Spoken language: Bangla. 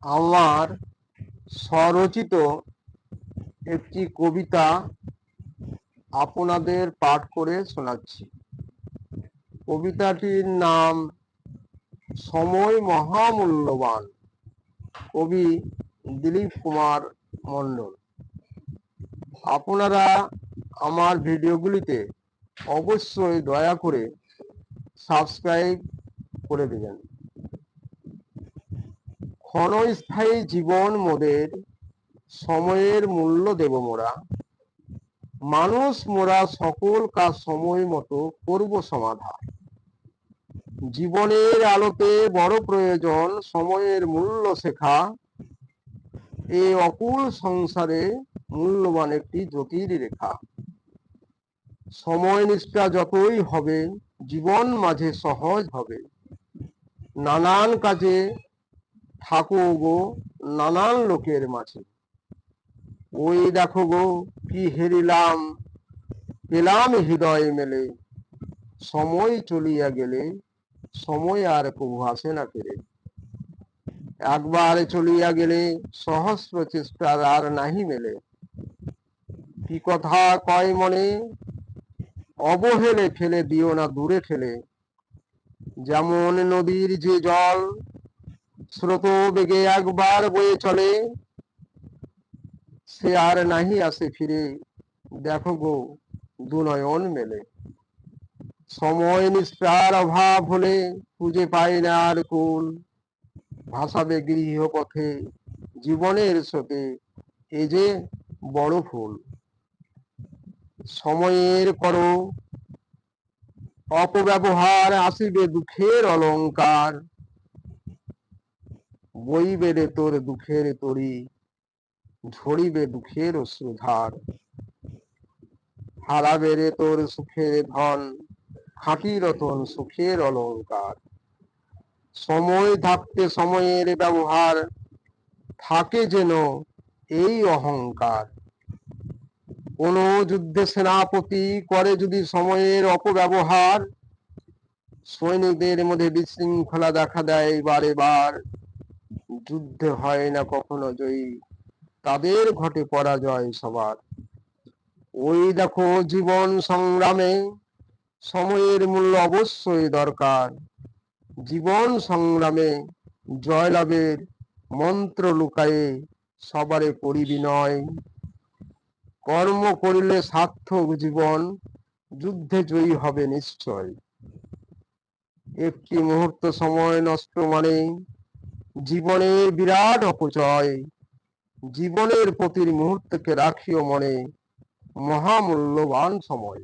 আমার স্বরচিত একটি কবিতা আপনাদের পাঠ করে শোনাচ্ছি। কবিতাটির নাম সময় মহামূল্যবান। কবি দিলীপ কুমার মণ্ডল। আপনারা আমার ভিডিওগুলিতে অবশ্যই দয়া করে সাবস্ক্রাইব করে দেবেন। ক্ষণস্থায়ী জীবন মোদের, সময়ের মূল্য দেব মোরা। মানুষ মোরা সকল কাজ সময় মতো করব সমাধান। জীবনের আলোতে বড় প্রয়োজন সময়ের মূল্য শেখা। এ অকুল সংসারে মূল্যবান একটি জ্যোতির রেখা। সময় নিষ্ঠা যতই হবে জীবন মাঝে সহজ হবে। নানান কাজে থাকো গো নানান লোকের মাঝে। ওই দেখো গো কি হেরিলাম, পেলাম হৃদয় মেলে। সময় চলিয়া গেলে সময় আর কবু আসে না ফিরে। একবার চলিয়া গেলে সহস্র চেষ্টার আর নাহি মেলে। কি কথা কয় মনে, অবহেলে ফেলে দিও না দূরে ঠেলে। যেমন নদীর যে জল স্রোত বেগে একবার বয়ে চলে, সে আর নাহি আসে ফিরে। দেখো গো দুনয়ন মেলে। সময় নিষ্ঠার অভাব হলে খুঁজে পায় না আর কুল। ভাসাবে গৃহ পথে জীবনের স্রোতে এ যে বড় ফুল। সময়ের করো অপব্যবহার আসিবে দুঃখের অলঙ্কার। বইবে রে তোর দুঃখের তরি, ঝরিবে দুঃখের অশ্রুধার। হারাবে রে তোর সুখের ধন, খাঁটি রতন সুখের অলঙ্কার। সময় থাকতে সময়ের ব্যবহার, থাকে যেন এই অহংকার। কোন যুদ্ধে সেনাপতি করে যদি সময়ের অপব্যবহার, সৈনিকদের মধ্যে বিশৃঙ্খলা দেখা দেয় বারে বার। যুদ্ধে হয় না কখনো জয়ী, তাদের ঘটে পরাজয় সবার। ওই দেখো জীবন সংগ্রামে সময়ের মূল্য অবশ্যই দরকার। জীবন সংগ্রামে জয়লাভের মন্ত্র লুকায়ে সবারে করি বিনয়। কর্ম করিলে সার্থক জীবন, যুদ্ধে জয়ী হবে নিশ্চয়। একটি মুহূর্ত সময় নষ্ট মানে জীবনের বিরাট অপচয়। জীবনের প্রতি মুহূর্তকে রাখিও মনে, মহামূল্যবান সময়।